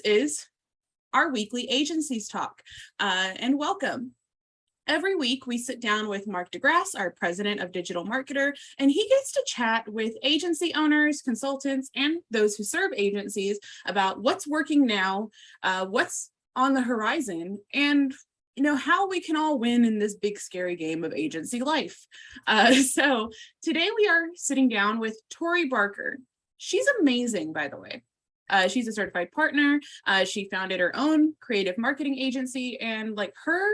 is our weekly agencies talk, and welcome. Every week we sit down with Mark DeGrasse, our president of digital marketer, and he gets to chat with agency owners, consultants, and those who serve agencies about what's working now, what's on the horizon, and how we can all win in this big scary game of agency life. So today we are sitting down with Tori Barker. She's amazing, by the way. She's a certified partner. She founded her own creative marketing agency, and her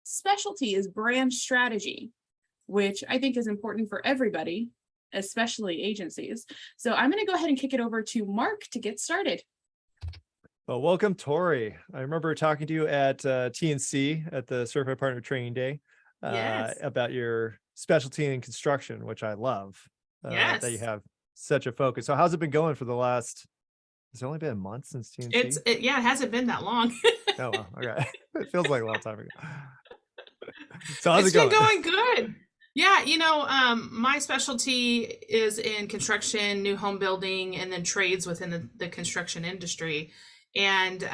specialty is brand strategy, which I think is important for everybody, especially agencies. So I'm going to go ahead and kick it over to Mark to get started. Well, welcome, Tori. I remember talking to you at TNC at the Certified Partner Training Day about your specialty in construction, which I love. That you have such a focus. So how's it been going for the last, it's only been a month since TNC? It hasn't been that long. Oh, well, okay. It feels like a long time ago. So how's It's it going? been going good. Yeah, my specialty is in construction, new home building, and then trades within the construction industry. And,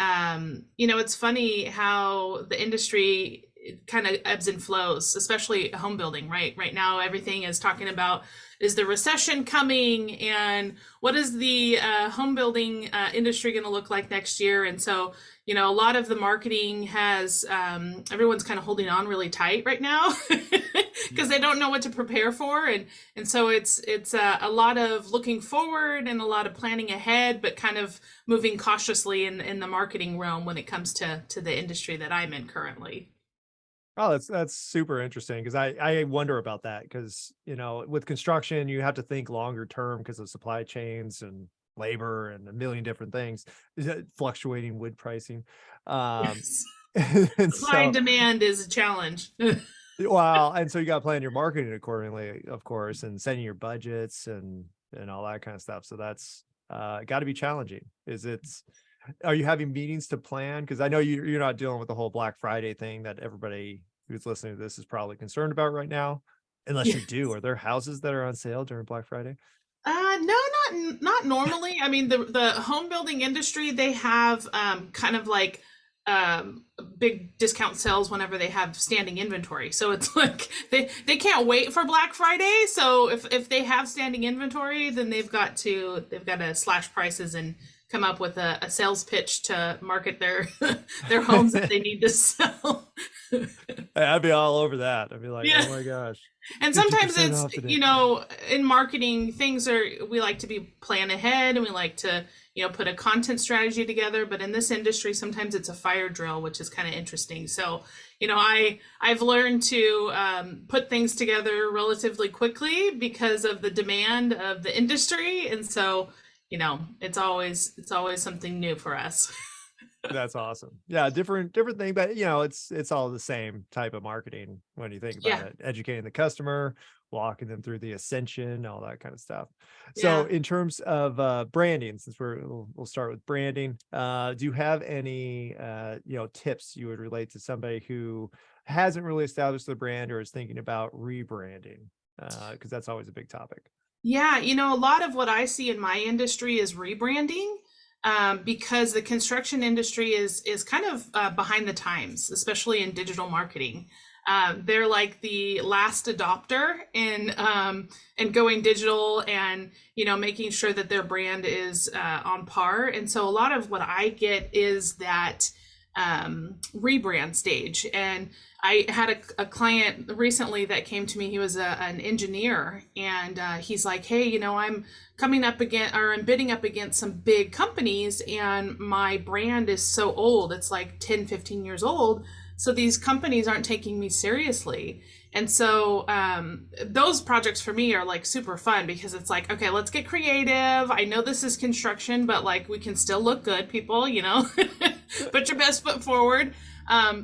it's funny how the industry kind of ebbs and flows, especially home building, right? Right now, everything is talking about, is the recession coming, and what is the home building industry going to look like next year? And so, a lot of the marketing has, everyone's kind of holding on really tight right now because they don't know what to prepare for. And so it's a lot of looking forward and a lot of planning ahead, but kind of moving cautiously in the marketing realm when it comes to the industry that I'm in currently. Oh, that's super interesting, because I wonder about that, because with construction you have to think longer term because of supply chains and labor and a million different things, fluctuating wood pricing. Yes. And Supply and demand is a challenge. Well, and so you got to plan your marketing accordingly, of course, and setting your budgets and all that kind of stuff. So that's got to be challenging. Are you having meetings to plan? Because I know you're not dealing with the whole Black Friday thing that everybody who's listening to this is probably concerned about right now. Unless you do. Are there houses that are on sale during Black Friday? No, not normally. I mean, the home building industry, they have kind of like big discount sales whenever they have standing inventory. So it's like they can't wait for Black Friday. So if they have standing inventory, then they've got to slash prices and come up with a sales pitch to market their their homes that they need to sell. I'd be all over that. I'd be like, oh my gosh. And sometimes it's, in marketing, we like to be plan ahead, and we like to, put a content strategy together. But in this industry, sometimes it's a fire drill, which is kind of interesting. So, I've learned to put things together relatively quickly because of the demand of the industry. And so, it's always something new for us. That's awesome. Yeah, different thing, but it's all the same type of marketing when you think about it. Educating the customer, walking them through the ascension, all that kind of stuff. So in terms of branding, since we'll start with branding, do you have any tips you would relate to somebody who hasn't really established their brand or is thinking about rebranding? Because that's always a big topic. Yeah, a lot of what I see in my industry is rebranding. Because the construction industry is kind of behind the times, especially in digital marketing. They're like the last adopter in going digital and making sure that their brand is on par. And so a lot of what I get is that rebrand stage. And I had a client recently that came to me. He was an engineer, and he's like, hey, I'm coming up against, or I'm bidding up against some big companies, and my brand is so old. It's like 10, 15 years old. So these companies aren't taking me seriously. And so those projects for me are like super fun, because it's like, okay, let's get creative. I know this is construction, but like we can still look good, people, put your best foot forward.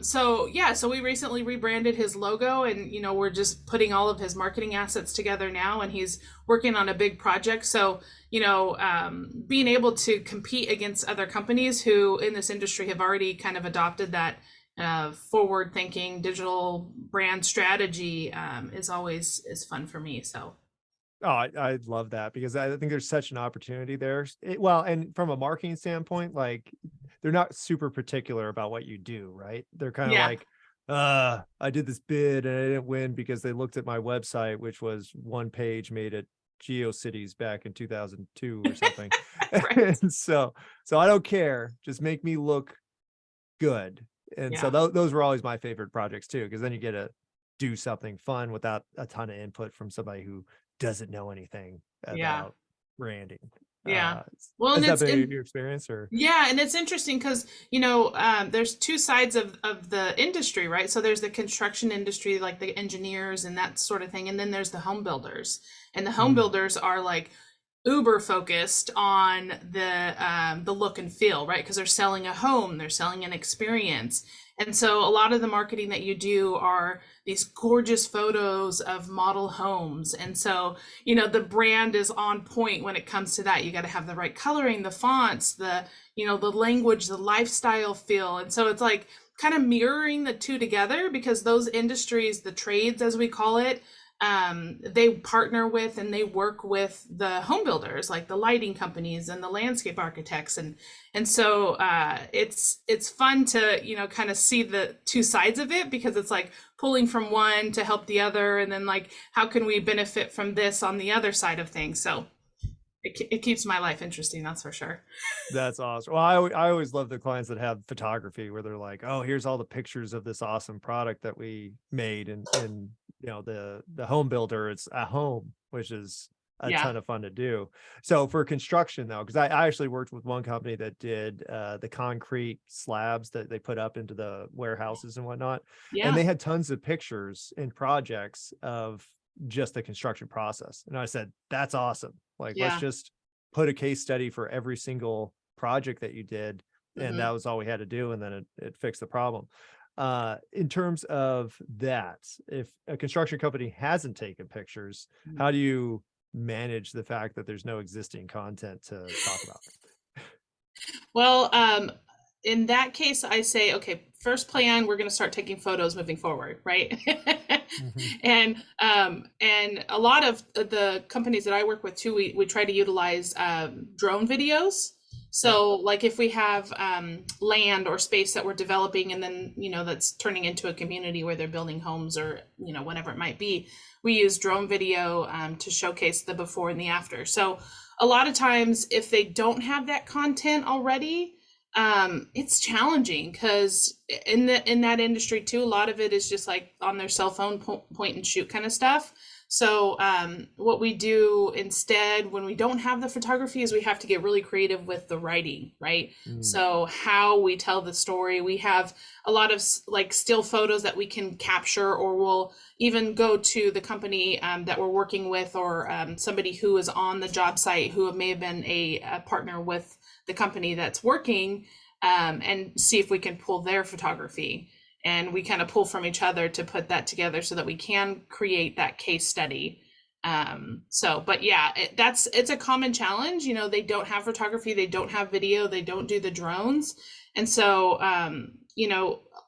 So we recently rebranded his logo, and we're just putting all of his marketing assets together now, and he's working on a big project. So being able to compete against other companies who in this industry have already kind of adopted that forward thinking digital brand strategy is fun for me. So Oh, I love that because I think there's such an opportunity there. Well, and from a marketing standpoint, like they're not super particular about what you do, right? They're kind of Yeah. like, I did this bid and I didn't win because they looked at my website, which was one page made at GeoCities back in 2002 or something. Right. And so I don't care. Just make me look good. And so Yeah. those were always my favorite projects too, because then you get to do something fun without a ton of input from somebody who doesn't know anything Yeah. about branding. Yeah. Uh, Well, and has that it's been in, your experience or? yeah, and it's interesting because, there's two sides of the industry, right? So there's the construction industry, like the engineers and that sort of thing, and then there's the home builders. And the home Mm, builders are like uber focused on the look and feel, right? Because they're selling a home, they're selling an experience. And so a lot of the marketing that you do are these gorgeous photos of model homes. And so, the brand is on point when it comes to that. You got to have the right coloring, the fonts, the language, the lifestyle feel. And so it's like kind of mirroring the two together because those industries, the trades as we call it, they partner with and they work with the home builders, like the lighting companies and the landscape architects, and so it's fun to kind of see the two sides of it because it's like pulling from one to help the other, and then like how can we benefit from this on the other side of things. So it keeps my life interesting, that's for sure. that's awesome. Well, I always love the clients that have photography where they're like, oh, here's all the pictures of this awesome product that we made. And the home builder, it's a home, which is a Yeah. ton of fun to do. So for construction though, because I actually worked with one company that did the concrete slabs that they put up into the warehouses and whatnot. And Yeah. they had tons of pictures and projects of just the construction process. And I said, that's awesome. Like, let's Yeah. just put a case study for every single project that you did. And Hmm. that was all we had to do. And then it fixed the problem. In terms of that, if a construction company hasn't taken pictures, how do you manage the fact that there's no existing content to talk about? Well, in that case, I say, okay, first plan, we're going to start taking photos moving forward, right? Mhm. And a lot of the companies that I work with too, we try to utilize drone videos. Yeah. So, like if we have land or space that we're developing, and then that's turning into a community where they're building homes or whatever it might be, we use drone video to showcase the before and the after. So a lot of times if they don't have that content already, it's challenging because in that industry too, a lot of it is just like on their cell phone point and shoot kind of stuff. So what we do instead when we don't have the photography is we have to get really creative with the writing, right? Mm, So how we tell the story, we have a lot of like still photos that we can capture, or we'll even go to the company that we're working with, or somebody who is on the job site who may have been a partner with the company that's working, and see if we can pull their photography. And we kind of pull from each other to put that together so that we can create that case study. But yeah, it's a common challenge. They don't have photography, they don't have video, they don't do the drones. And so,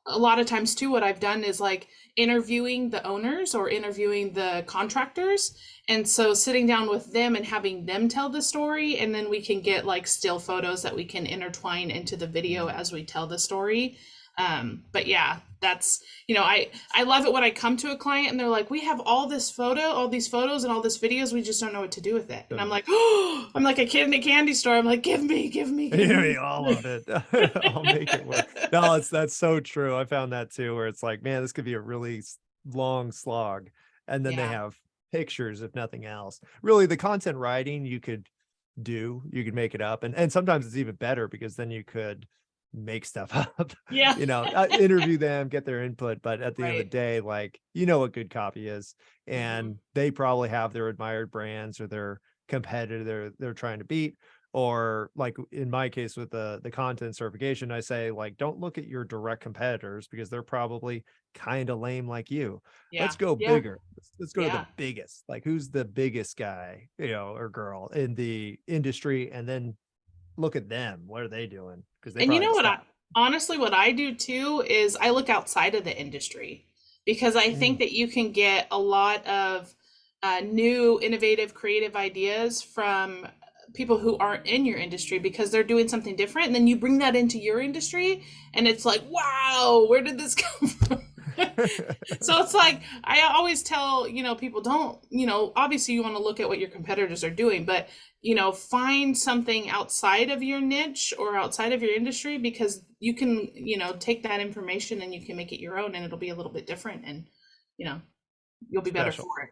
a lot of times too, what I've done is like interviewing the owners or interviewing the contractors. And so sitting down with them and having them tell the story, and then we can get like still photos that we can intertwine into the video as we tell the story. But yeah, that's I love it when I come to a client and they're like, we have all these photos and all this videos, we just don't know what to do with it. And I'm like, oh, I'm like a kid in a candy store. I'm like, give me Give me all of it. I'll make it work. No, that's so true. I found that too, where it's like, man, this could be a really long slog. And then they Yeah. have pictures, if nothing else. Really, the content writing you could make it up. And sometimes it's even better because then you could make stuff up, Yeah. interview them, get their input. But at the end of the Right. day, like, what good copy is. And they probably have their admired brands or their competitor they're trying to beat. Or like in my case with the content certification, I say, like, don't look at your direct competitors because they're probably kind of lame like you. Yeah. Let's go Yeah. bigger. Let's go to the Yeah. biggest. Like, who's the biggest guy, or girl in the industry, and then look at them. What are they doing? Because they And you probably know have what stuff. honestly, what I do too is I look outside of the industry because I think Mm, that you can get a lot of new, innovative, creative ideas from people who aren't in your industry because they're doing something different. And then you bring that into your industry and it's like, wow, where did this come from? So it's like, I always tell, people don't, obviously you want to look at what your competitors are doing, but, find something outside of your niche or outside of your industry, because you can, take that information and you can make it your own and it'll be a little bit different and, you'll be better Special. for it.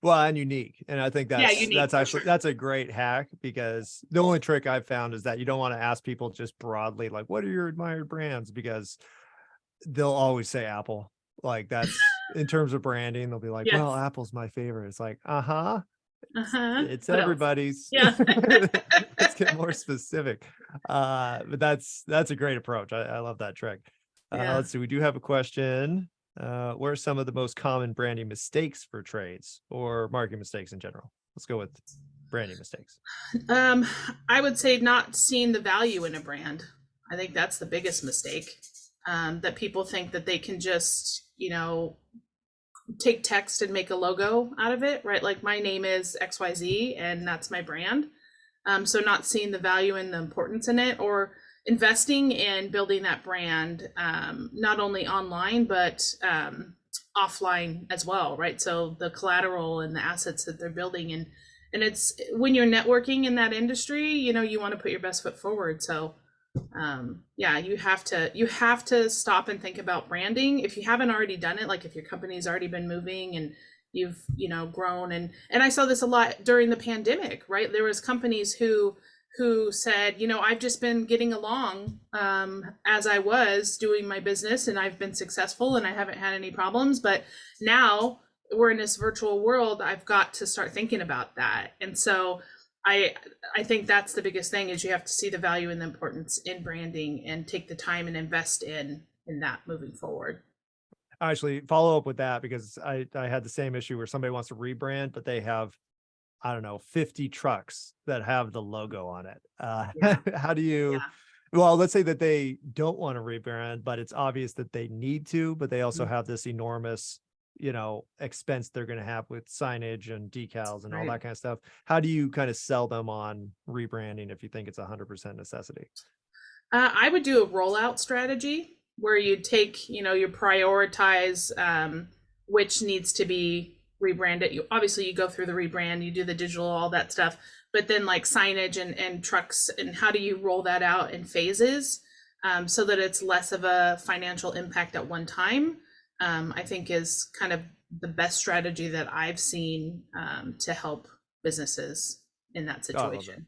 Well, and unique. And I think unique, that's a great hack, because the only trick I've found is that you don't want to ask people just broadly, like, what are your admired brands? Because they'll always say Apple. Like, that's in terms of branding, they'll be like, Yes. well, Apple's my favorite. It's like, it's What else? everybody's. Yeah. Let's get more specific. But that's a great approach. I love that trick. Yeah. Let's see, we do have a question. What are some of the most common branding mistakes for trades or marketing mistakes in general? Let's go with branding mistakes. I would say not seeing the value in a brand. I think that's the biggest mistake. That people think that they can just, take text and make a logo out of it, right? Like, my name is XYZ and that's my brand. So not seeing the value and the importance in it, or investing in building that brand, not only online, but offline as well, right? So the collateral and the assets that they're building, and it's when you're networking in that industry, you want to put your best foot forward. So you have to stop and think about branding if you haven't already done it. Like, if your company's already been moving and you've grown, and I saw this a lot during the pandemic, right? There was companies who said, I've just been getting along as I was doing my business, and I've been successful and I haven't had any problems, but now we're in this virtual world, I've got to start thinking about that. And so I think that's the biggest thing, is you have to see the value and the importance in branding and take the time and invest in that moving forward. Actually, follow up with that, because I had the same issue where somebody wants to rebrand, but they have, I don't know, 50 trucks that have the logo on it. How do you, well, let's say that they don't want to rebrand, but it's obvious that they need to, but they also have this enormous, expense they're going to have with signage and decals and all that kind of stuff. How do you kind of sell them on rebranding if you think it's 100% necessity? I would do a rollout strategy where you take, you prioritize which needs to be rebranded. You go through the rebrand, you do the digital, all that stuff, but then like signage and trucks, and how do you roll that out in phases so that it's less of a financial impact at one time, I think is kind of the best strategy that I've seen to help businesses in that situation.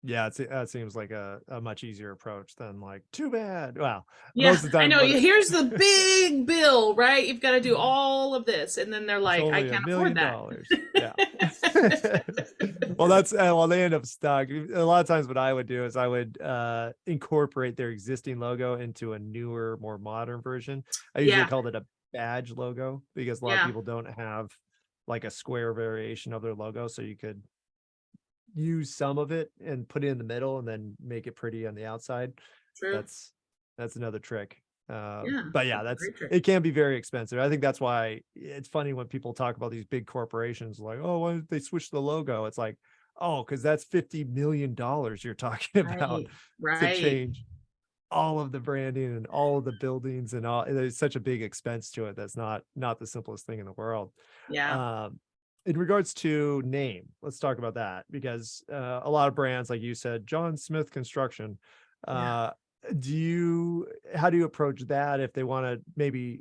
Yeah, it seems like a much easier approach than like, too bad. Well, yeah, most of the time, I know. Here's the big bill, right? You've got to do all of this, and then they're like, I can't afford that. Yeah. Well, they end up stuck. A lot of times what I would do is I would incorporate their existing logo into a newer, more modern version. I usually called it a badge logo, because a lot of people don't have like a square variation of their logo. So you could use some of it and put it in the middle and then make it pretty on the outside. True. That's another trick. But it can be very expensive. I think that's why it's funny when people talk about these big corporations, like, oh, why don't they switch the logo? It's like, oh, because that's $50 million you're talking about to change all of the branding and all of the buildings and all. There's such a big expense to it. That's not the simplest thing in the world. In regards to name, let's talk about that, because a lot of brands, like you said, John Smith Construction, how do you approach that if they want to maybe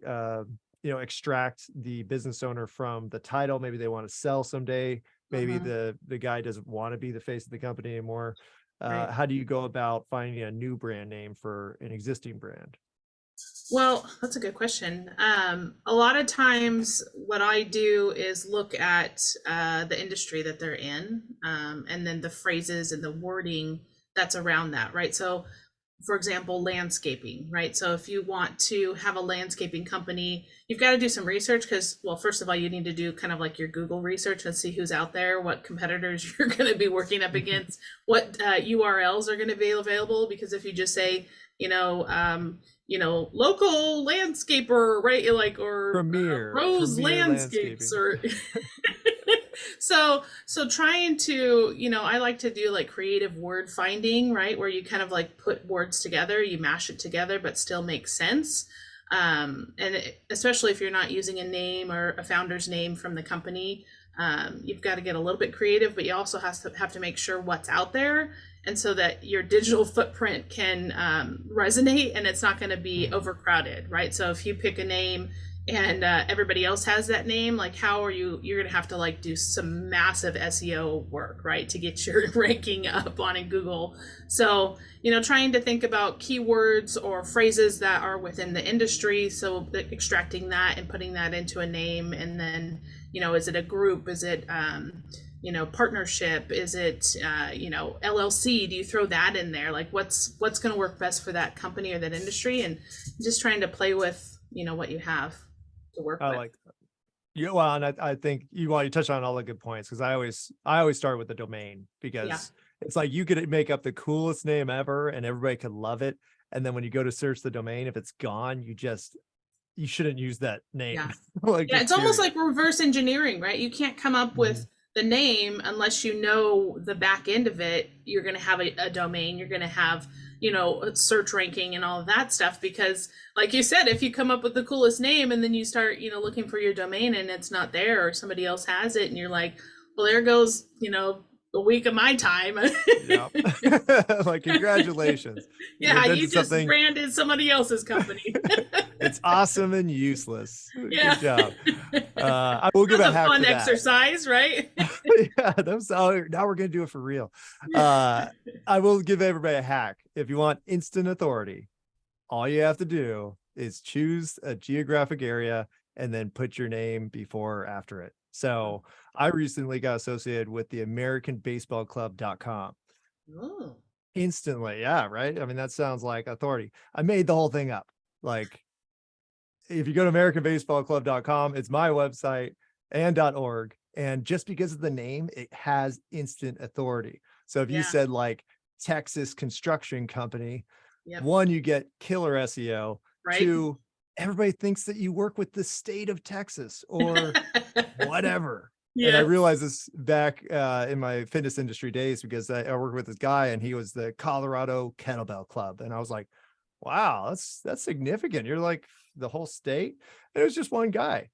extract the business owner from the title? Maybe they want to sell someday. Maybe the guy doesn't want to be the face of the company anymore. How do you go about finding a new brand name for an existing brand? Well, that's a good question. A lot of times what I do is look at the industry that they're in, and then the phrases and the wording that's around that, right? So, for example, landscaping, right? So if you want to have a landscaping company, you've got to do some research because, well, first of all, you need to do kind of like your Google research and see who's out there, what competitors you're going to be working up against, what URLs are going to be available. Because if you just say, local landscaper, right? Like, or Rose Premier Landscapes, landscaping. or so trying to, I like to do like creative word finding, right? Where you kind of like put words together, you mash it together, but still make sense. Especially if you're not using a name or a founder's name from the company, you've got to get a little bit creative, but you also have to make sure what's out there, and so that your digital footprint can resonate and it's not going to be overcrowded, right? So if you pick a name and everybody else has that name, like how are you're going to have to like do some massive SEO work, right, to get your ranking up on in Google. So trying to think about keywords or phrases that are within the industry, so extracting that and putting that into a name, and then is it a group, is it partnership, is it LLC, do you throw that in there, like what's going to work best for that company or that industry, and just trying to play with what you have to work with. Like that. Yeah, well, and I think you touch on all the good points, because I always start with the domain, because it's like you could make up the coolest name ever and everybody could love it, and then when you go to search the domain, if it's gone, you shouldn't use that name. Like, it's almost like reverse engineering, right? You can't come up with the name unless you know the back end of it. You're going to have a domain, you're going to have search ranking and all of that stuff, because like you said, if you come up with the coolest name and then you start looking for your domain and it's not there, or somebody else has it, and you're like, well, there goes a week of my time. Like, congratulations. You just branded somebody else's company. It's awesome and useless. Good job. I will give a hack fun for that. exercise, right? Now we're gonna do it for real. I will give everybody a hack. If you want instant authority, all you have to do is choose a geographic area and then put your name before or after it. So I recently got associated with the AmericanBaseballClub.com. Oh. Instantly. Yeah, right. I mean, that sounds like authority. I made the whole thing up. Like, if you go to AmericanBaseballClub.com, it's my website and .org. And just because of the name, it has instant authority. So if you said like Texas Construction Company, one, you get killer SEO. Right. Two, everybody thinks that you work with the state of Texas or whatever. And I realized this back in my fitness industry days, because I worked with this guy and he was the Colorado Kettlebell Club. And I was like, wow, that's significant. You're like the whole state. And it was just one guy.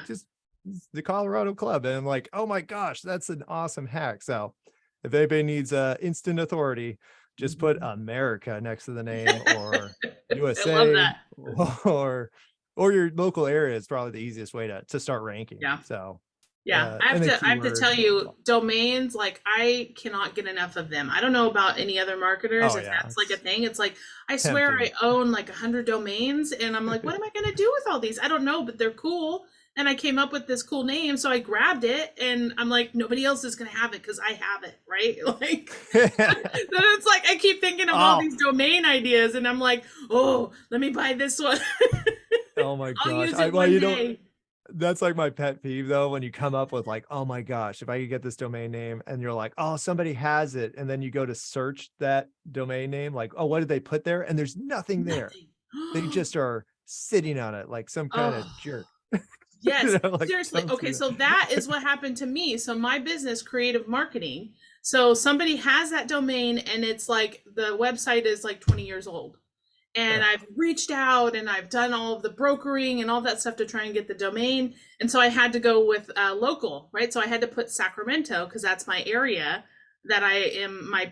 Just the Colorado Club. And I'm like, oh my gosh, that's an awesome hack. So if anybody needs instant authority, just put America next to the name, or USA. I love that. or your local area is probably the easiest way to start ranking. So I have to tell you, domains, like, I cannot get enough of them. I don't know about any other marketers, if that's like a thing. It's like, I swear I own like 100 domains, and I'm like, what am I going to do with all these? I don't know, but they're cool. And I came up with this cool name, so I grabbed it, and I'm like, nobody else is going to have it because I have it, right? Like, then it's like, I keep thinking of all these domain ideas, and I'm like, oh, let me buy this one. Oh my gosh. I'll use it one day. That's like my pet peeve though, when you come up with like, oh my gosh, if I could get this domain name, and you're like, oh, somebody has it. And then you go to search that domain name, like, oh, what did they put there? And there's nothing there. They just are sitting on it like some kind of jerk. Yes, like, seriously. Okay, so that is what happened to me. So my business, creative marketing. So somebody has that domain, and it's like the website is like 20 years old. And I've reached out and I've done all of the brokering and all that stuff to try and get the domain. And so I had to go with local, right? So I had to put Sacramento, because that's my area that I am, my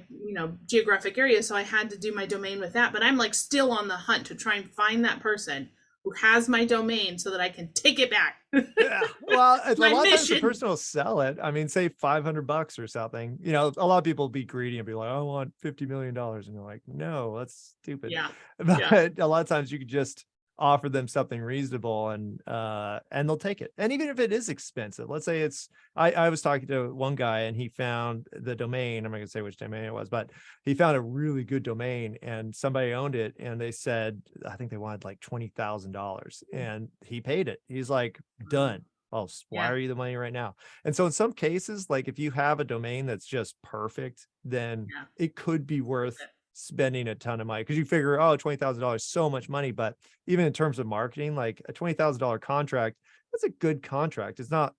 geographic area. So I had to do my domain with that. But I'm like still on the hunt to try and find that person who has my domain so that I can take it back. Well, a lot of times the person will sell it. I mean, say $500 or something. A lot of people will be greedy and be like, I want $50 million. And you're like, no, that's stupid. But a lot of times you could just offer them something reasonable, and they'll take it. And even if it is expensive, let's say I was talking to one guy and he found the domain. I'm not gonna say which domain it was, but he found a really good domain and somebody owned it, and they said, I think they wanted like $20,000, and he paid it. He's like, done. I'll wire you the money right now. And so in some cases, like if you have a domain that's just perfect, then it could be worth spending a ton of money, because you figure, oh, $20,000, so much money. But even in terms of marketing, like a $20,000 contract, that's a good contract. It's not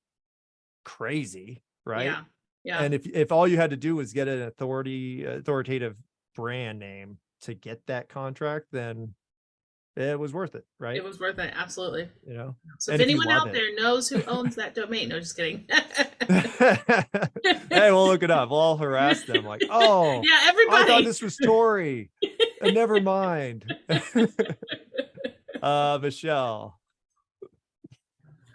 crazy, right? Yeah. Yeah. And if all you had to do was get an authoritative brand name to get that contract, then it was worth it, right? It was worth it. Absolutely. You know, So and if if you anyone love out there knows who owns that domain, no, just kidding. hey, we'll look it up. We'll all harass them like, oh, Yeah, I everybody. thought this was Tori. Never mind. Michelle.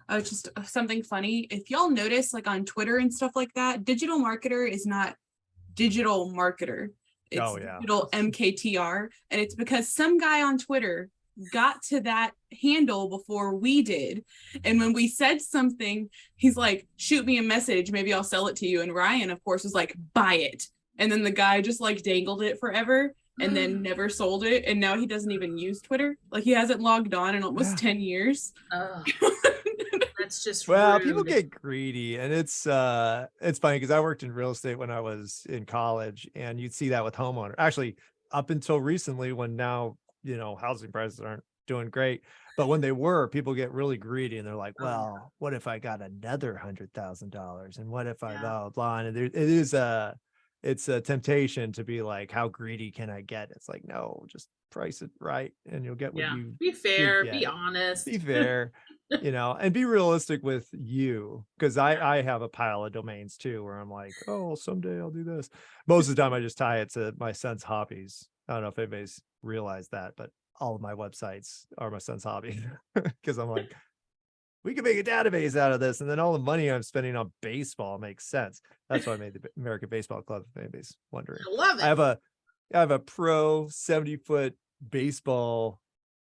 Oh, just something funny. If y'all notice, like on Twitter and stuff like that, digital marketer is not digital marketer. It's Oh, yeah. digital MKTR. And it's because some guy on Twitter got to that handle before we did. And when we said something, he's like, shoot me a message. Maybe I'll sell it to you. And Ryan, of course, was like, buy it. And then the guy just like dangled it forever and then never sold it. And now he doesn't even use Twitter. Like he hasn't logged on in almost 10 years. Oh, that's just Well, rude. people get greedy, and it's funny because I worked in real estate when I was in college, and you'd see that with homeowners. Actually, up until recently, when now, you know, housing prices aren't doing great, but when they were, people get really greedy, and they're like, well, what if I got another $100,000, and what if I blah blah blah? And it's a temptation to be like, how greedy can I get? It's like, no, just price it right, and you'll get what you be fair, get. be honest, be fair. You know, and be realistic with you, because I have a pile of domains too where I'm like, oh, someday I'll do this. Most of the time I just tie it to my son's hobbies. I don't know if anybody's realized that, but all of my websites are my son's hobby, because I'm like, we can make a database out of this, and then all the money I'm spending on baseball makes sense. That's why I made the American Baseball Club, if anybody's wondering. I love it. I have a pro 70-foot baseball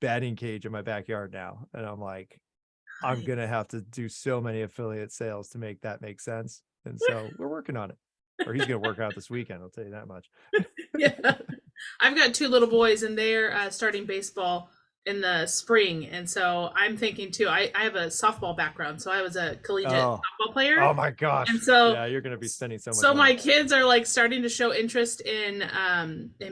batting cage in my backyard now, and I'm like, I'm gonna have to do so many affiliate sales to make that make sense. And so we're working on it. Or he's gonna work out this weekend, I'll tell you that much. Yeah. I've got two little boys, and they're starting baseball in the spring. And so I'm thinking too, I have a softball background. So I was a collegiate softball player. Oh my gosh. And so yeah, you're gonna be spending so much so money. my kids are like starting to show interest in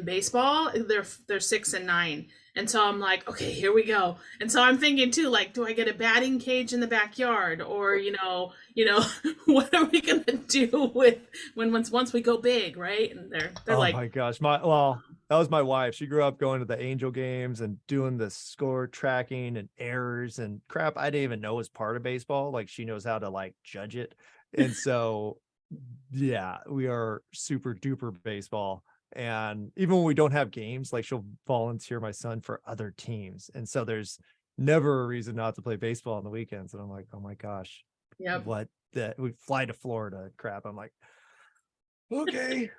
baseball. They're 6 and 9. And so I'm like, okay, here we go. And so I'm thinking too, like, do I get a batting cage in the backyard, or you know, what are we gonna do with once we go big, right? And they're oh like, my gosh, that was my wife. She grew up going to the Angel games and doing the score tracking and errors and crap I didn't even know was part of baseball. Like, she knows how to like judge it. And so yeah, we are super duper baseball. And even when we don't have games, like, she'll volunteer my son for other teams. And so there's never a reason not to play baseball on the weekends. And I'm like, oh my gosh, what that we fly to Florida crap. I'm like, okay,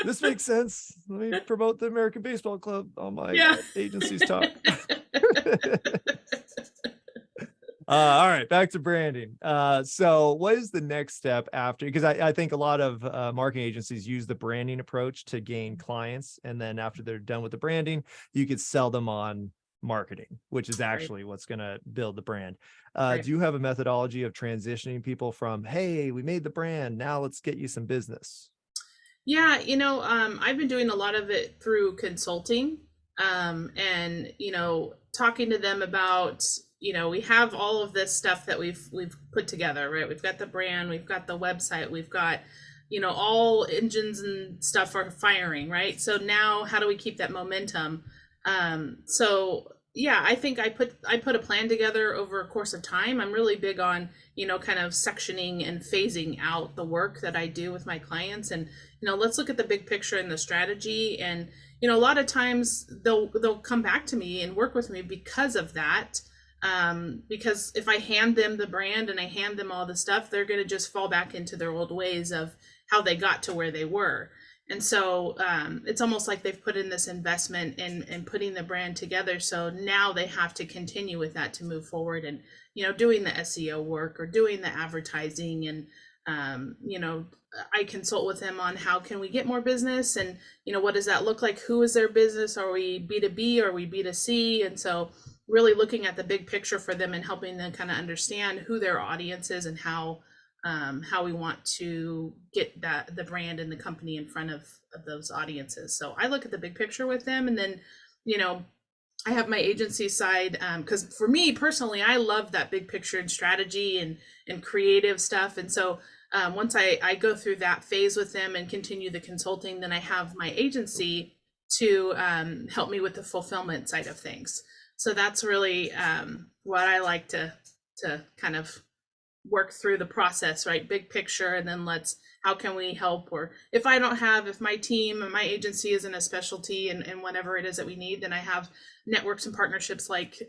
this makes sense. Let me promote the American Baseball Club on my agency's talk. All right, back to branding. So what is the next step after? Because I think a lot of marketing agencies use the branding approach to gain clients. And then after they're done with the branding, you could sell them on marketing, which is actually what's going to build the brand. Do you have a methodology of transitioning people from, hey, we made the brand, now let's get you some business? Yeah, I've been doing a lot of it through consulting, and talking to them about, we have all of this stuff that we've put together, right? We've got the brand, we've got the website, we've got, all engines and stuff are firing, right? So now how do we keep that momentum? So yeah, I think I put a plan together over a course of time. I'm really big on, kind of sectioning and phasing out the work that I do with my clients, and, let's look at the big picture and the strategy. And, a lot of times they'll come back to me and work with me because of that. Because if I hand them the brand and I hand them all the stuff, they're going to just fall back into their old ways of how they got to where they were. And so it's almost like they've put in this investment in putting the brand together. So now they have to continue with that to move forward, and, doing the SEO work or doing the advertising. And, I consult with them on how can we get more business, and, what does that look like? Who is their business? Are we B2B? Are we B2C? And so really looking at the big picture for them and helping them kind of understand who their audience is and how how we want to get the brand and the company in front of those audiences. So I look at the big picture with them, and then, you know, I have my agency side, because for me personally, I love that big picture and strategy and creative stuff. And so once I go through that phase with them and continue the consulting, then I have my agency to help me with the fulfillment side of things. So that's really what I like to kind of work through the process, right? Big picture, and then how can we help? Or if my team and my agency isn't a specialty and whatever it is that we need, then I have networks and partnerships like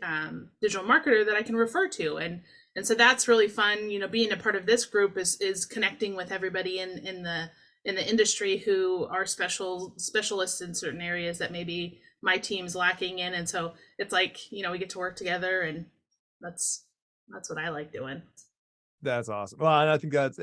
Digital Marketer that I can refer to. And so that's really fun. You know, being a part of this group is connecting with everybody in the industry who are specialists in certain areas that maybe my team's lacking in. And so it's like, you know, we get to work together, and that's what I like doing. That's awesome. Well, and I think that's,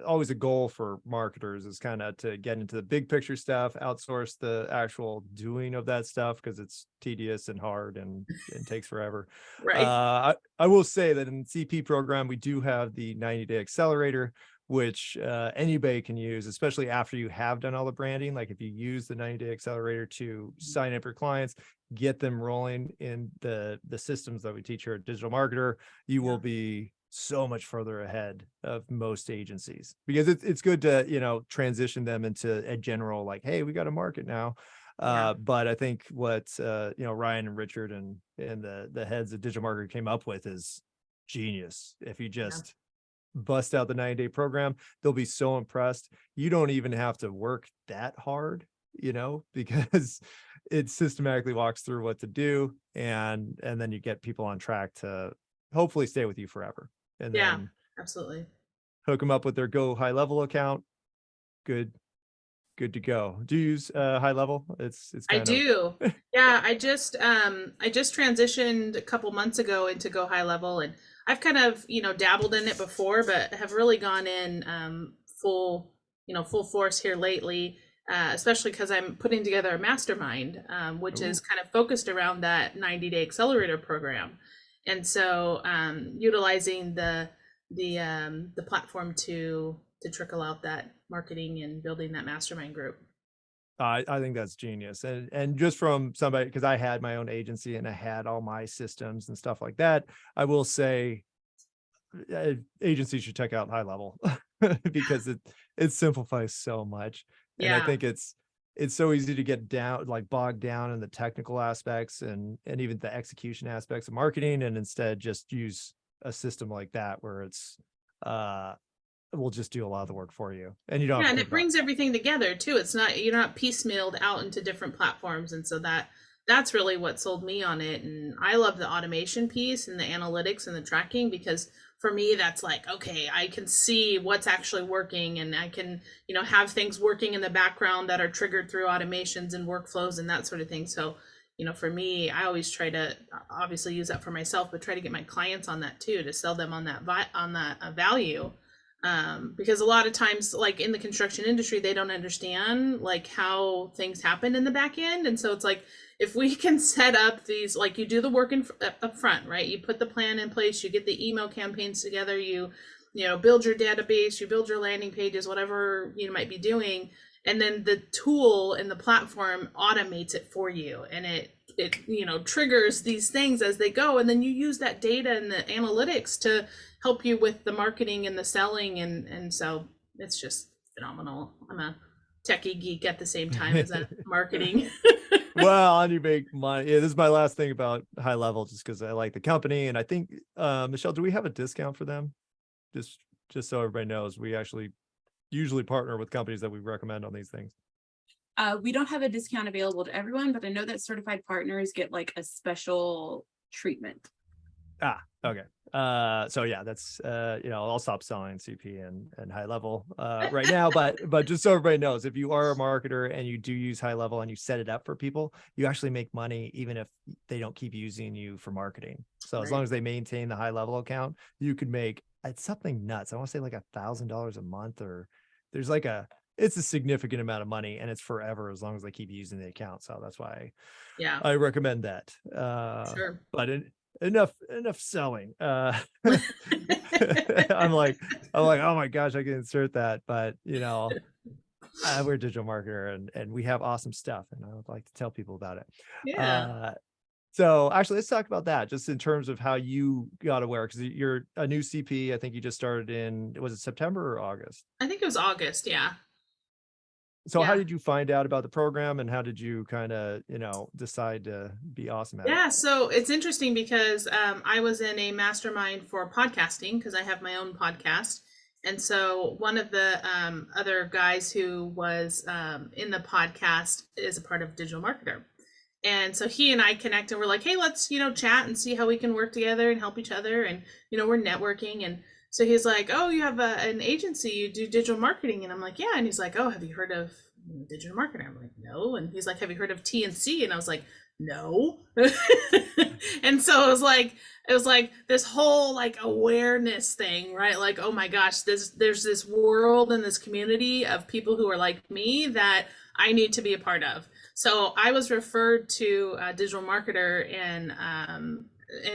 always a goal for marketers is kind of to get into the big picture stuff, outsource the actual doing of that stuff because it's tedious and hard and takes forever. Right. I will say that in the CP program, we do have the 90-day accelerator, which anybody can use, especially after you have done all the branding. Like if you use the 90-day accelerator to sign up your clients, get them rolling in the systems that we teach here at Digital Marketer, you will be so much further ahead of most agencies, because it's good to, transition them into a general, like, hey, we got a market now. But I think what, Ryan and Richard and the heads of Digital Marketer came up with is genius. If you just bust out the 90-day program, they'll be so impressed. You don't even have to work that hard, because it systematically walks through what to do. And then you get people on track to hopefully stay with you forever. And then absolutely hook them up with their Go High Level account. Good to go. Do you use High Level? It's I do. Yeah, I just transitioned a couple months ago into Go High Level, and I've kind of, dabbled in it before, but have really gone in full force here lately, especially because I'm putting together a mastermind, which is kind of focused around that 90-day accelerator program. And so utilizing the platform to trickle out that marketing and building that mastermind group. I think that's genius. And just from somebody, because I had my own agency and I had all my systems and stuff like that, I will say agencies should check out High Level because it simplifies so much. And I think it's so easy to get bogged down in the technical aspects and even the execution aspects of marketing, and instead just use a system like that where it's will just do a lot of the work for you, and you don't have to and think it brings everything together too. You're not piecemealed out into different platforms, and so that's really what sold me on it. And I love the automation piece and the analytics and the tracking, because for me that's like, okay, I can see what's actually working, and I can have things working in the background that are triggered through automations and workflows and that sort of thing. So for me, I always try to obviously use that for myself, but try to get my clients on that too, to sell them on that value. Because a lot of times, like in the construction industry, they don't understand like how things happen in the back end. And so it's like, if we can set up these, like you do the work up front, right? You put the plan in place, you get the email campaigns together, you build your database, you build your landing pages, whatever you might be doing. And then the tool and the platform automates it for you. And it triggers these things as they go. And then you use that data and the analytics to help you with the marketing and the selling. And so it's just phenomenal. I'm a techie geek at the same time as a marketing. Well, and you make money. Yeah, this is my last thing about High Level, just because I like the company. And I think, Michelle, do we have a discount for them? Just so everybody knows, we actually usually partner with companies that we recommend on these things. We don't have a discount available to everyone, but I know that certified partners get like a special treatment. Okay. So yeah, that's I'll stop selling CP and High Level right now, but just so everybody knows, if you are a marketer and you do use High Level and you set it up for people, you actually make money even if they don't keep using you for marketing. So as long as they maintain the High Level account, you could make, it's something nuts. I want to say like $1,000 a month, or there's like it's a significant amount of money, and it's forever as long as they keep using the account. So that's why I recommend that. Sure. But enough selling. I'm like, oh my gosh, I can insert that, but we're a digital marketer and we have awesome stuff, and I would like to tell people about it. Yeah. So actually, let's talk about that just in terms of how you got aware, because you're a new CP. I think you just started was it September or August? I think it was August. Yeah. So how Yeah. did you find out about the program, and how did you kind of, decide to be awesome at it? Yeah, so it's interesting because I was in a mastermind for podcasting because I have my own podcast. And so one of the other guys who was in the podcast is a part of Digital Marketer. And so he and I connect and we're like, hey, let's, chat and see how we can work together and help each other. And, we're networking. And so he's like, oh, you have an agency, you do digital marketing. And I'm like, yeah. And he's like, oh, have you heard of digital marketing? I'm like, no. And he's like, have you heard of TNC? And I was like, no. And so it was like this whole like awareness thing, right? Like, oh my gosh, there's this world and this community of people who are like me that I need to be a part of. So I was referred to a digital marketer and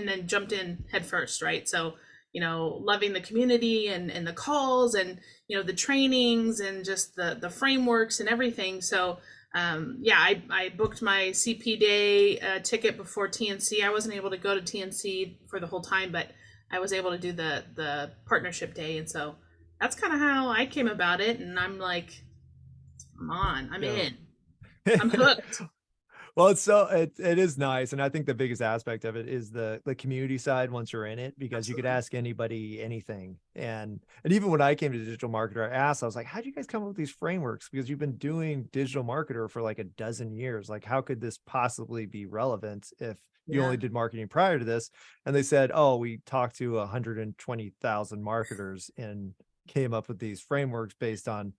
then jumped in head first, right? So, loving the community and the calls and, the trainings and just the frameworks and everything. So I booked my CP day ticket before TNC. I wasn't able to go to TNC for the whole time, but I was able to do the partnership day. And so that's kind of how I came about it. And I'm like, come on, I'm in. I'm hooked. Well, it is nice, and I think the biggest aspect of it is the community side once you're in it, because Absolutely. you could ask anybody anything. And even when I came to digital marketer, I was like, how do you guys come up with these frameworks? Because you've been doing digital marketer for like a dozen years. Like, how could this possibly be relevant if you only did marketing prior to this? And they said, oh, we talked to 120,000 marketers and came up with these frameworks based on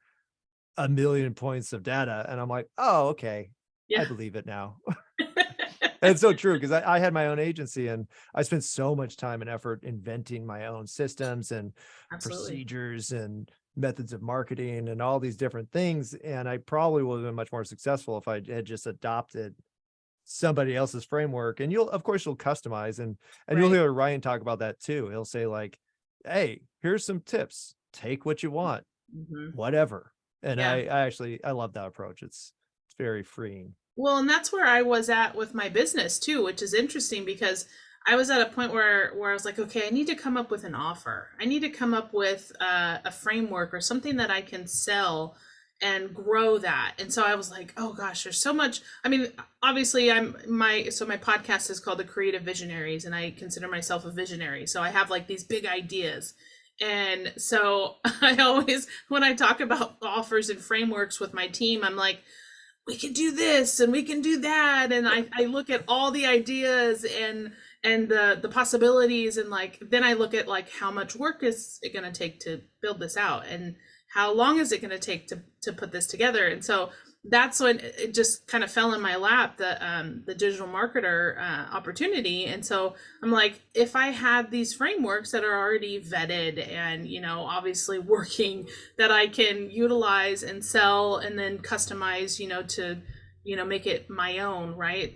1 million points of data. And I'm like, oh, okay. Yeah. I believe it now. And it's so true, because I had my own agency and I spent so much time and effort inventing my own systems and procedures and methods of marketing and all these different things. And I probably would have been much more successful if I had just adopted somebody else's framework. And of course you'll customize, and you'll hear Ryan talk about that too. He'll say like, hey, here's some tips, take what you want, whatever. And I love that approach. It's very freeing. Well, and that's where I was at with my business too, which is interesting because I was at a point where I was like, okay, I need to come up with an offer. I need to come up with a framework or something that I can sell and grow that. And so I was like, oh gosh, there's so much. I mean, obviously my podcast is called The Creative Visionaries, and I consider myself a visionary. So I have like these big ideas. And so I always, when I talk about offers and frameworks with my team, I'm like, we can do this and we can do that. And I look at all the ideas and the possibilities, and like, then I look at like, how much work is it going to take to build this out? And how long is it going to take to put this together? And so that's when it just kind of fell in my lap, the digital marketer opportunity. And so I'm like, if I had these frameworks that are already vetted and, obviously working, that I can utilize and sell and then customize, to, make it my own, right?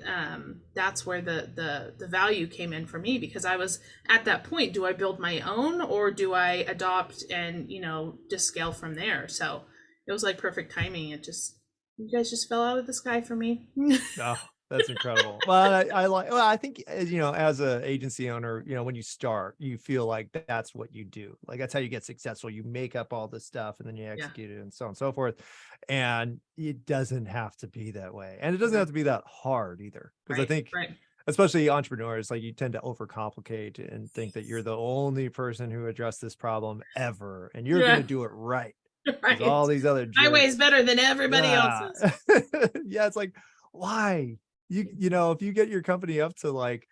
That's where the value came in for me, because I was at that point, do I build my own or do I adopt and, just scale from there? So it was like perfect timing. You guys just fell out of the sky for me. Oh, that's incredible. Well, I think, as a agency owner, when you start, you feel like that's what you do. Like, that's how you get successful. You make up all this stuff and then you execute it and so on and so forth. And it doesn't have to be that way. And it doesn't have to be that hard either. Because I think, especially entrepreneurs, like, you tend to overcomplicate and think that you're the only person who addressed this problem ever, and you're going to do it right. Right. All these other jerks. My way is better than everybody else's. Yeah, it's like, why? If you get your company up to like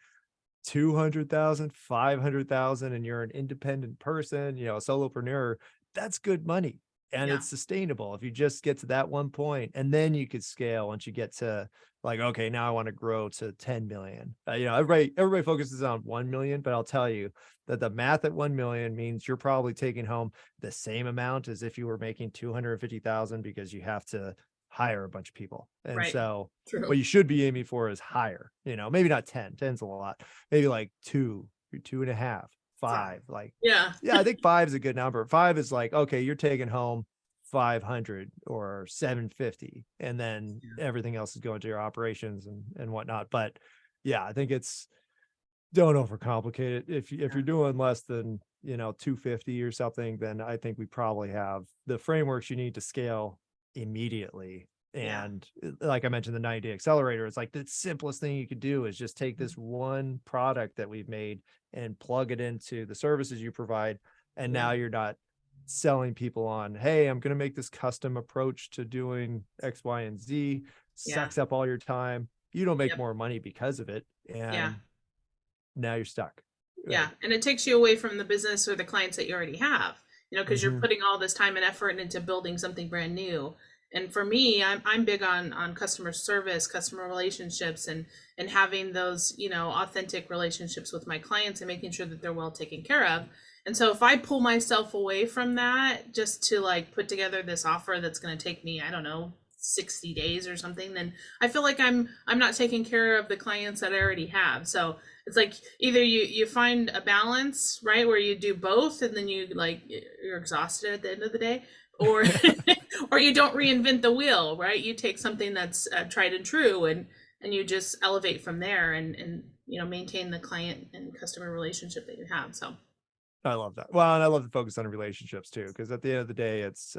200,000, 500,000, and you're an independent person, a solopreneur, that's good money. And it's sustainable if you just get to that one point, and then you could scale once you get to like, okay, now I want to grow to 10 million. Everybody focuses on 1 million, but I'll tell you that the math at 1 million means you're probably taking home the same amount as if you were making 250,000, because you have to hire a bunch of people. And Right. so True. what you should be aiming for is higher, maybe not 10, 10's a lot, maybe like 2.5, 5. Like, Yeah. yeah, I think 5 is a good number. 5 is like, okay, you're taking home 500 or 750, and then everything else is going to your operations and whatnot. But yeah, I think don't overcomplicate it. If you're doing less than 250 or something, then I think we probably have the frameworks you need to scale immediately. And like I mentioned, the 90-day accelerator, it's like the simplest thing you could do is just take this one product that we've made and plug it into the services you provide. And now you're not selling people on, hey, I'm going to make this custom approach to doing X, Y, and Z. Sucks up all your time. You don't make more money because of it. And now you're stuck. Yeah. And it takes you away from the business or the clients that you already have, because you're putting all this time and effort into building something brand new. And for me, I'm big on customer service, customer relationships, and having those, authentic relationships with my clients and making sure that they're well taken care of. And so if I pull myself away from that just to like put together this offer that's going to take me, I don't know, 60 days or something, then I feel like I'm not taking care of the clients that I already have. So it's like either you find a balance, right, where you do both and then you're exhausted at the end of the day, or or you don't reinvent the wheel, right? You take something that's tried and true and you just elevate from there and maintain the client and customer relationship that you have. So I love that. Well, and I love the focus on relationships too, because at the end of the day, it's,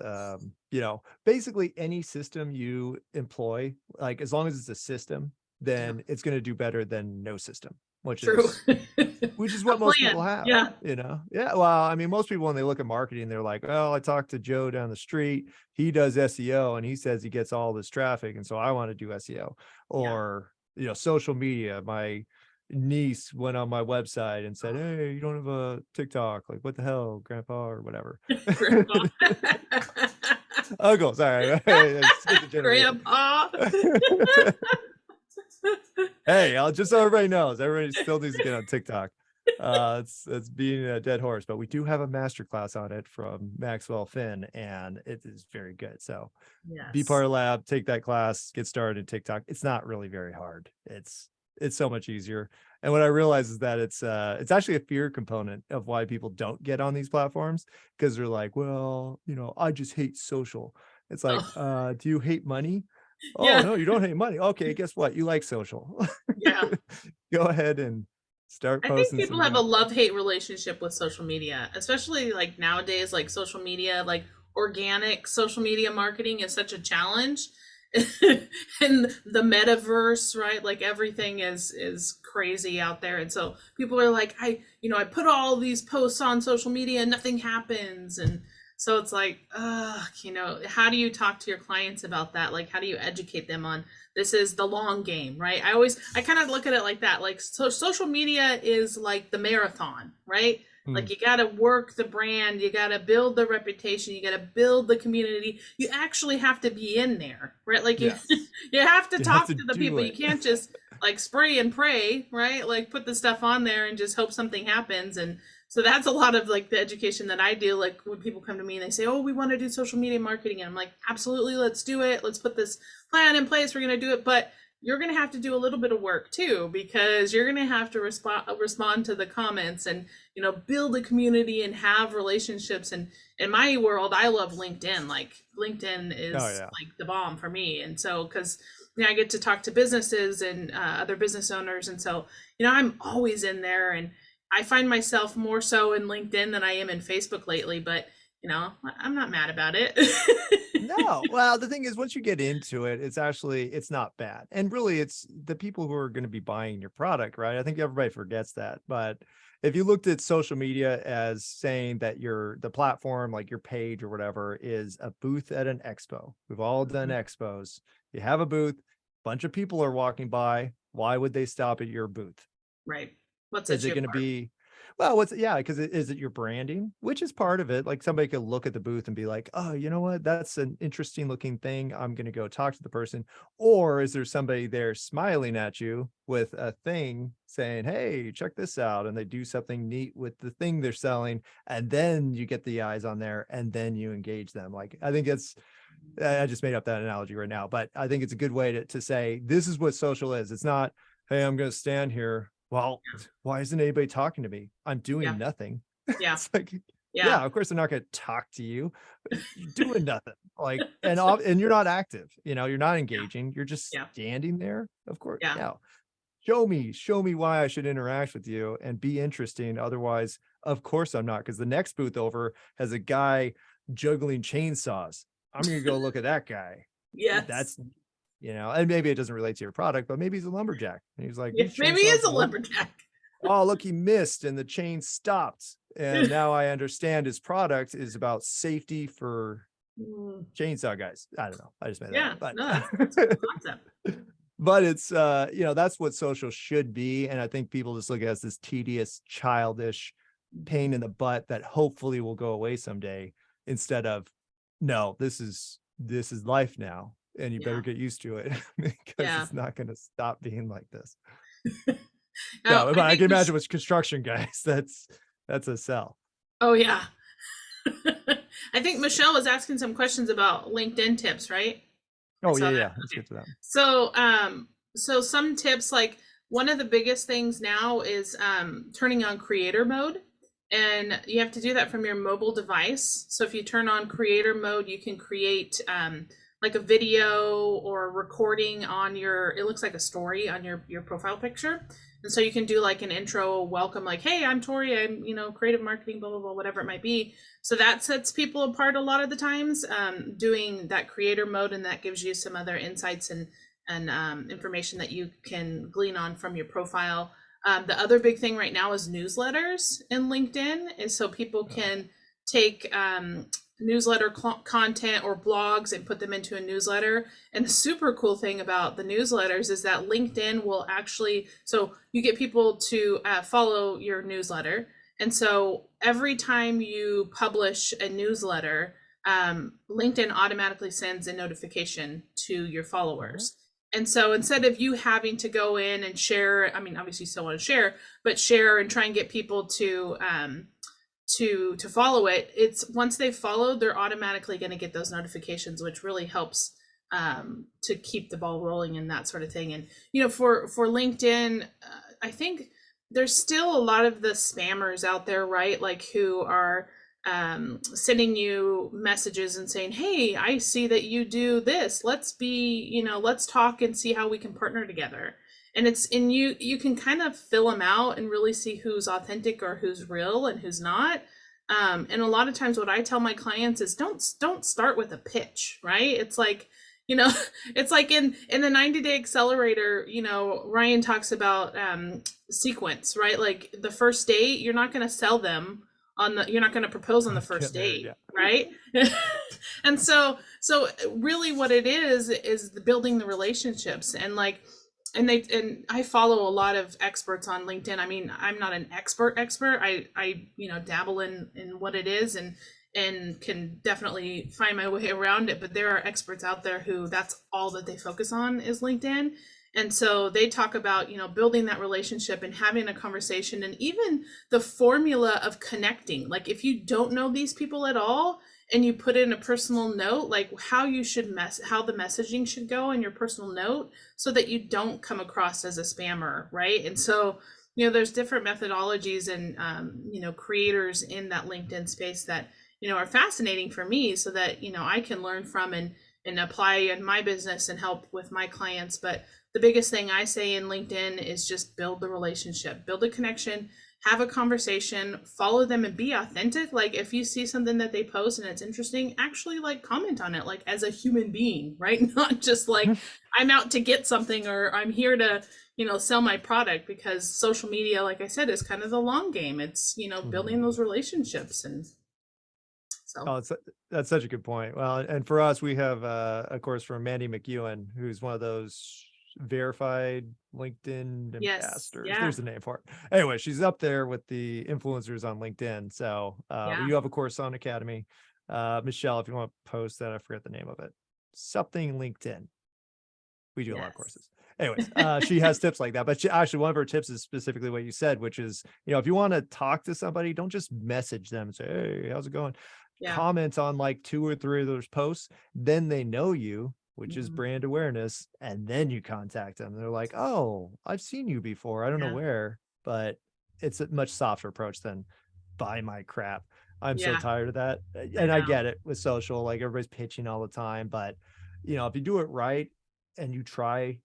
basically any system you employ, like as long as it's a system, then it's going to do better than no system, which is what most people have, Yeah. Well, I mean, most people, when they look at marketing, they're like, well, I talked to Joe down the street. He does SEO and he says he gets all this traffic. And so I want to do SEO or, social media. My niece went on my website and said, hey, you don't have a TikTok, like what the hell, grandpa, or whatever. Uncle, sorry. Grandpa. Hey, just so everybody knows, everybody still needs to get on TikTok. It's being a dead horse, but we do have a masterclass on it from Maxwell Finn, and it is very good. So be part of the lab, take that class, get started in TikTok. It's not really very hard. It's so much easier. And what I realize is that it's actually a fear component of why people don't get on these platforms, because they're like, well, I just hate social. It's like, do you hate money? Oh, no, you don't hate money. Okay, guess what? You like social. Go ahead and start posting. I think people have a love-hate relationship with social media, especially like nowadays, like social media, like organic social media marketing is such a challenge. And the metaverse, right? Like everything is crazy out there. And so people are like, I put all these posts on social media and nothing happens. And so it's like, how do you talk to your clients about that? Like, how do you educate them on this is the long game, right? I kind of look at it like that. Like, so social media is like the marathon, right? Like you got to work the brand, you got to build the reputation, you got to build the community. You actually have to be in there, right? Like you have to talk to the people. You can't just like spray and pray, right? Like put the stuff on there and just hope something happens. And so that's a lot of like the education that I do. Like when people come to me and they say, oh, we want to do social media marketing. And I'm like, absolutely, let's do it. Let's put this plan in place. We're going to do it. But you're going to have to do a little bit of work too, because you're going to have to respond to the comments and, build a community and have relationships. And in my world, I love LinkedIn. Like LinkedIn is like the bomb for me. And so, cause I get to talk to businesses and other business owners. And so, I'm always in there, and I find myself more so in LinkedIn than I am in Facebook lately, but I'm not mad about it. No, well, the thing is, once you get into it, it's not bad. And really, it's the people who are going to be buying your product, right? I think everybody forgets that. But if you looked at social media as saying that the platform, like your page or whatever, is a booth at an expo. We've all done expos. You have a booth, bunch of people are walking by. Why would they stop at your booth? Right. Is it going to be? Well, because is it your branding, which is part of it? Like somebody could look at the booth and be like, oh, you know what? That's an interesting looking thing. I'm going to go talk to the person. Or is there somebody there smiling at you with a thing saying, hey, check this out. And they do something neat with the thing they're selling. And then you get the eyes on there and then you engage them. Like, I think I just made up that analogy right now, but I think it's a good way to say this is what social is. It's not, hey, I'm going to stand here. Well, why isn't anybody talking to me? I'm doing nothing. Yeah. It's like, Yeah. yeah, of course they're not going to talk to you. You're doing nothing. Like, and you're not active. You know, you're not engaging. You're just standing there. Of course. Yeah. Show me why I should interact with you and be interesting. Otherwise, of course I'm not, because the next booth over has a guy juggling chainsaws. I'm going to go look at that guy. Yes. That's, you know, and maybe it doesn't relate to your product, but maybe he's a lumberjack. And he's like, maybe he is a lumberjack. Oh, look, he missed and the chain stopped. And now I understand his product is about safety for chainsaw guys. I don't know. I just made that up. But, no, that's a concept. But it's, you know, that's what social should be. And I think people just look at it as this tedious, childish pain in the butt that hopefully will go away someday, instead of, no, this is life now. And you better get used to it, because it's not going to stop being like this. No, but I can imagine with construction guys, that's a sell. Oh yeah. I think Michelle was asking some questions about LinkedIn tips, right? Oh yeah. Let's get to that. So some tips, like one of the biggest things now is turning on creator mode, and you have to do that from your mobile device. So if you turn on creator mode, you can create like a video or a recording on it looks like a story on your profile picture. And so you can do like an intro welcome, like, hey, I'm Tori, I'm, creative marketing, blah, blah, blah, whatever it might be. So that sets people apart a lot of the times, doing that creator mode, and that gives you some other insights and information that you can glean on from your profile. The other big thing right now is newsletters in LinkedIn. And so people can take newsletter content or blogs and put them into a newsletter. And the super cool thing about the newsletters is that LinkedIn will actually, so you get people to follow your newsletter. And so every time you publish a newsletter, LinkedIn automatically sends a notification to your followers. And so instead of you having to go in and share, I mean, obviously you still want to share, but share and try and get people to follow it, it's once they've followed, they're automatically going to get those notifications, which really helps to keep the ball rolling and that sort of thing. And for LinkedIn, I think there's still a lot of the spammers out there, right? Like who are sending you messages and saying, hey, I see that you do this, let's talk and see how we can partner together. And you can kind of fill them out and really see who's authentic or who's real and who's not. And a lot of times what I tell my clients is don't start with a pitch, right? It's like, it's like in the 90-day accelerator, Ryan talks about sequence, right? Like the first date, you're not going to sell them you're not going to propose on the first date, right? And so really what it is the building the relationships, and like, and I follow a lot of experts on LinkedIn. I mean, I'm not an expert. I dabble in what it is and can definitely find my way around it. But there are experts out there who that's all that they focus on is LinkedIn. And so they talk about, building that relationship and having a conversation, and even the formula of connecting. Like if you don't know these people at all, and you put in a personal note, like how you should how the messaging should go in your personal note, so that you don't come across as a spammer, right? And so, there's different methodologies and, creators in that LinkedIn space that, are fascinating for me, so that, I can learn from and apply in my business and help with my clients. But the biggest thing I say in LinkedIn is just build the relationship, build a connection, have a conversation, follow them, and be authentic. Like if you see something that they post and it's interesting, actually like comment on it, like as a human being, right? Not just like I'm out to get something or I'm here to, sell my product, because social media, like I said, is kind of the long game. It's, building those relationships. And so. That's such a good point. Well, and for us, we have a course from Mandy McEwen, who's one of those verified LinkedIn ambassadors. There's a name for it. Anyway, she's up there with the influencers on LinkedIn. So you have a course on Academy. Michelle, if you want to post that, I forget the name of it. Something LinkedIn. We do a lot of courses. Anyways, she has tips like that. But actually, one of her tips is specifically what you said, which is, if you want to talk to somebody, don't just message them and say, hey, how's it going? comment on like 2 or 3 of those posts, then they know you, which is Mhm. brand awareness, and then you contact them. They're like, oh, I've seen you before. I don't know Yeah. where, but it's a much softer approach than buy my crap. I'm so Yeah. tired of that. I And I know. get it with social, like everybody's pitching all the time, but if you do it right and you try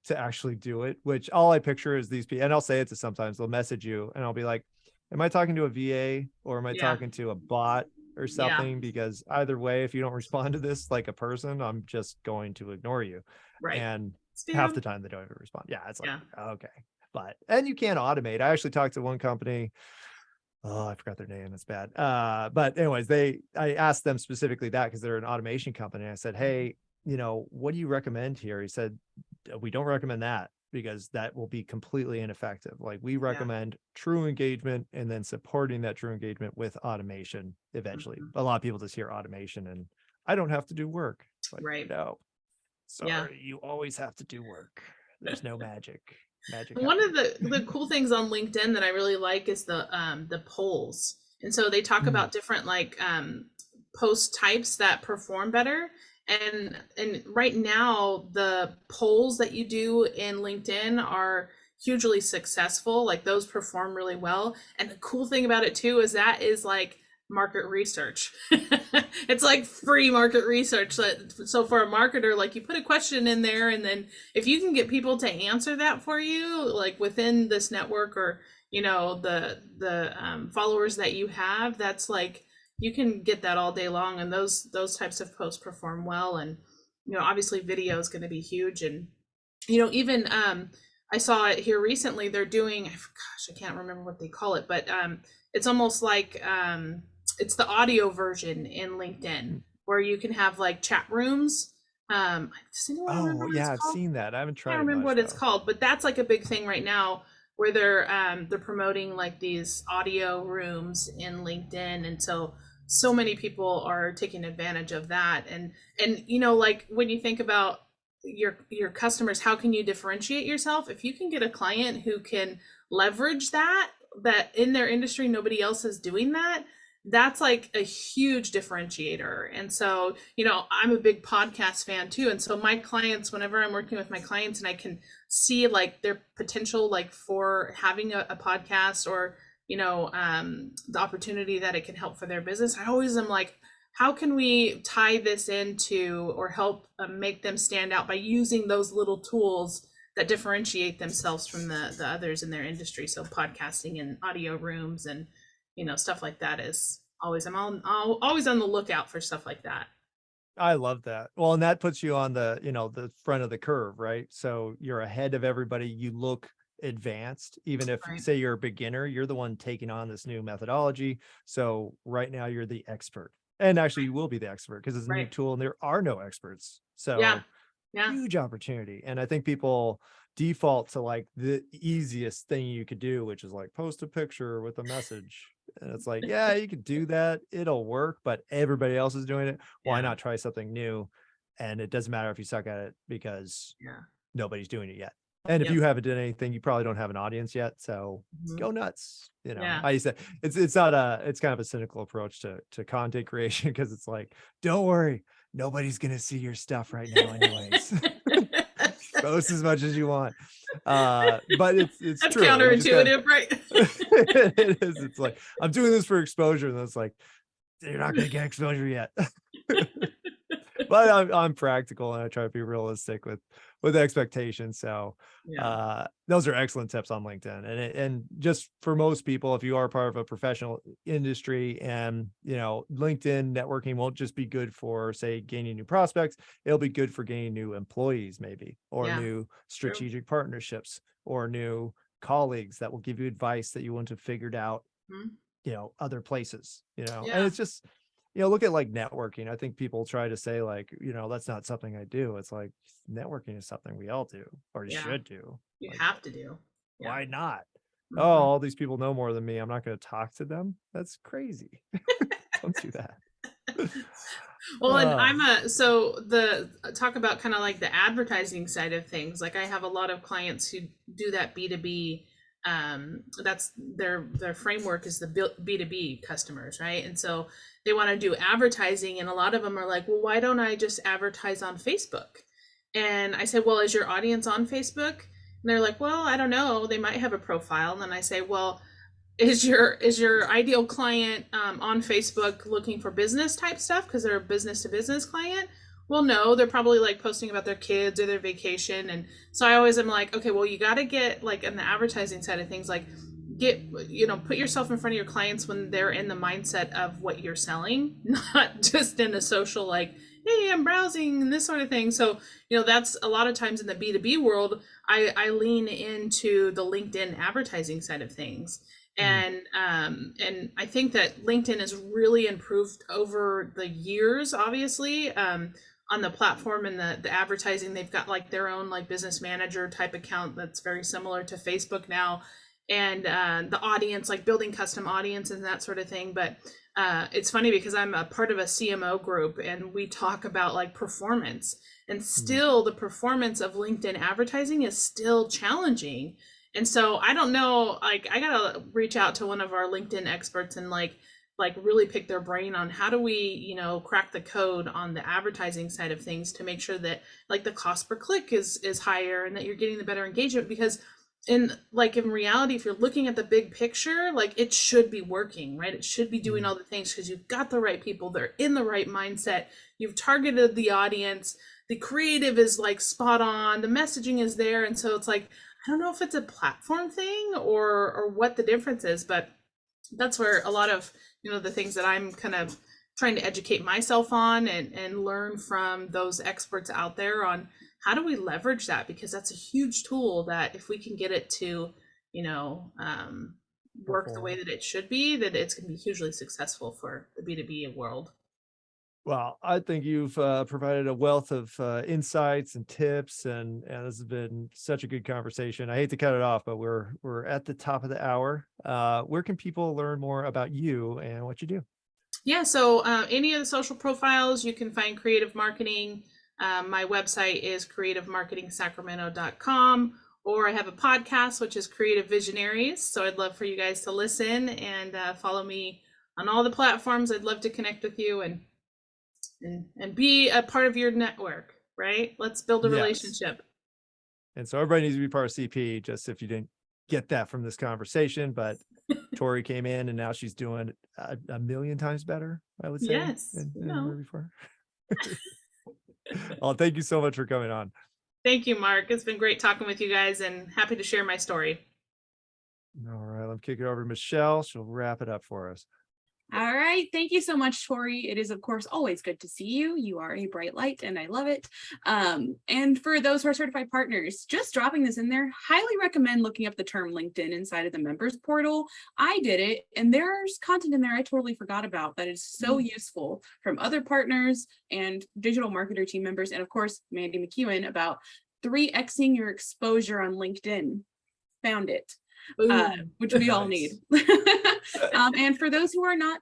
to actually do it, which all I picture is these people, and I'll say it to sometimes they'll message you and I'll be like, am I talking to a VA or am I Yeah. talking to a bot or Yeah. something? Because either way, if you don't respond to this like a person, I'm just going to ignore you. Right. And half Spam. the time they don't even respond. Yeah, it's like, Yeah. okay. And you can't automate. I actually talked to one company. Oh, I forgot their name. It's bad. But anyways, I asked them specifically that because they're an automation company. I said, hey, what do you recommend here? He said, we don't recommend that because that will be completely ineffective. Like we Yeah. recommend true engagement and then supporting that true engagement with automation eventually. Mhm. A lot of people just hear automation and I don't have to do work. It's like, Right. no, Yeah. sorry, you always have to do work. There's no magic. Magic And one of happens. the cool things on LinkedIn that I really like is the polls. And so they talk Mm. about different like post types that perform better. And right now the polls that you do in LinkedIn are hugely successful. Like those perform really well. And the cool thing about it too is that is like market research. It's like free market research. So for a marketer, like you put a question in there, and then if you can get people to answer that for you, like within this network or the followers that you have, that's like you can get that all day long, and those types of posts perform well. And obviously video is going to be huge, and even I saw it here recently. They're doing, gosh, I can't remember what they call it, but it's almost like it's the audio version in LinkedIn where you can have like chat rooms. Does anyone remember Oh, what it's yeah, I've called? seen that. I haven't I can't tried it remember much what it's though. called, but that's like a big thing right now where they're promoting like these audio rooms in LinkedIn, and so many people are taking advantage of that. And like when you think about your customers, how can you differentiate yourself? If you can get a client who can leverage that in their industry nobody else is doing that, that's like a huge differentiator. And so I'm a big podcast fan too, and so my clients, whenever I'm working with my clients and I can see like their potential like for having a podcast, or the opportunity that it can help for their business, I always am like, how can we tie this into or help make them stand out by using those little tools that differentiate themselves from the others in their industry? So podcasting and audio rooms and stuff like that is always, always on the lookout for stuff like that. I love that. Well, and that puts you on the front of the curve, right? So you're ahead of everybody. You look advanced, even if Right. say you're a beginner, you're the one taking on this new methodology. So right now you're the expert. And actually you will be the expert because it's a new Right. tool and there are no experts. Yeah. So Yeah. huge opportunity. And I think people default to like the easiest thing you could do, which is like post a picture with a message. And it's like, yeah, you could do that. It'll work, but everybody else is doing it. Why Yeah. not try something new? And it doesn't matter if you suck at it because Yeah. nobody's doing it yet. And if Yep. you haven't done anything, you probably don't have an audience yet. So Mhm. go nuts. Yeah. I used to, it's not it's kind of a cynical approach to content creation because it's like, don't worry, nobody's gonna see your stuff right now anyways. Post as much as you want. But it's That's true. You just got counterintuitive, right? it is. It's like I'm doing this for exposure, and it's like you're not gonna get exposure yet. But I'm practical and I try to be realistic with expectations. So Yeah. those are excellent tips on LinkedIn. And just for most people, if you are part of a professional industry, and LinkedIn networking won't just be good for say gaining new prospects, it'll be good for gaining new employees maybe, or Yeah. new True. strategic partnerships, or new colleagues that will give you advice that you wouldn't have figured out Mhm. other places, and Yeah. it's just look at like networking. I think people try to say like, that's not something I do. It's like networking is something we all do or you Yeah. should do. You Like, have to do. Yeah. why not? Oh, Mhm. all these people know more than me. I'm not going to talk to them. That's crazy. Don't do that. Well, and Uh, so the talk about kind of like the advertising side of things. Like I have a lot of clients who do that B2B That's their framework is the B2B customers, right? And so they want to do advertising, and a lot of them are like, well, why don't I just advertise on Facebook? And I said, well, is your audience on Facebook? And they're like, well, I don't know, they might have a profile. And then I say, well, is your ideal client on Facebook looking for business type stuff because they're a business to business client? Well, no, they're probably like posting about their kids or their vacation. And so I always am like, okay, well, you got to get like in the advertising side of things, like put yourself in front of your clients when they're in the mindset of what you're selling, not just in a social, like, hey, I'm browsing and this sort of thing. So, that's a lot of times in the B2B world, I lean into the LinkedIn advertising side of things. And I think that LinkedIn has really improved over the years, obviously, on the platform and the advertising. They've got like their own like business manager type account that's very similar to Facebook now. And the audience, like building custom audience and that sort of thing. But it's funny because I'm a part of a CMO group and we talk about like performance, and still the performance of LinkedIn advertising is still challenging. And so I don't know, like I gotta reach out to one of our LinkedIn experts and like really pick their brain on how do we, crack the code on the advertising side of things to make sure that like the cost per click is higher and that you're getting the better engagement. Because in reality, if you're looking at the big picture, like it should be working, right? It should be doing all the things because you've got the right people, they're in the right mindset, you've targeted the audience, the creative is like spot on, the messaging is there. And so it's like, I don't know if it's a platform thing or what the difference is, but that's where a lot of, the things that I'm kind of trying to educate myself on and learn from those experts out there on how do we leverage that? Because that's a huge tool that if we can get it to, work the way that it should be, that it's going to be hugely successful for the B2B world. Well, I think you've provided a wealth of insights and tips, and this has been such a good conversation. I hate to cut it off, but we're at the top of the hour. Where can people learn more about you and what you do? Yeah, so any of the social profiles, you can find Creative Marketing. My website is creativemarketingsacramento.com, or I have a podcast, which is Creative Visionaries. So I'd love for you guys to listen and follow me on all the platforms. I'd love to connect with you and be a part of your network, right? Let's build a relationship. And so everybody needs to be part of CP, just if you didn't get that from this conversation, but Tori came in and now she's doing a million times better, I would say. Yes. Than before. Well, thank you so much for coming on. Thank you, Mark. It's been great talking with you guys and happy to share my story. All right, let me kick it over to Michelle. She'll wrap it up for us. All right. Thank you so much, Tori. It is, of course, always good to see you. You are a bright light and I love it. And for those who are certified partners, just dropping this in there, highly recommend looking up the term LinkedIn inside of the members portal. I did it and there's content in there I totally forgot about that is so useful from other partners and digital marketer team members. And of course, Mandy McEwen about 3xing your exposure on LinkedIn. Found it. Which we all need. And for those who are not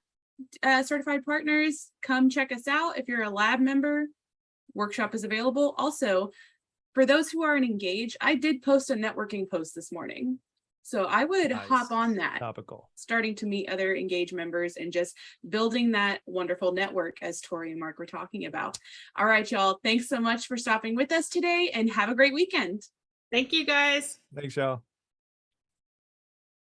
certified partners, come check us out. If you're a lab member, workshop is available. Also, for those who aren't engaged, I did post a networking post this morning. So I would hop on that. Topical. Starting to meet other engaged members and just building that wonderful network as Tori and Mark were talking about. All right, y'all. Thanks so much for stopping with us today and have a great weekend. Thank you, guys. Thanks, y'all.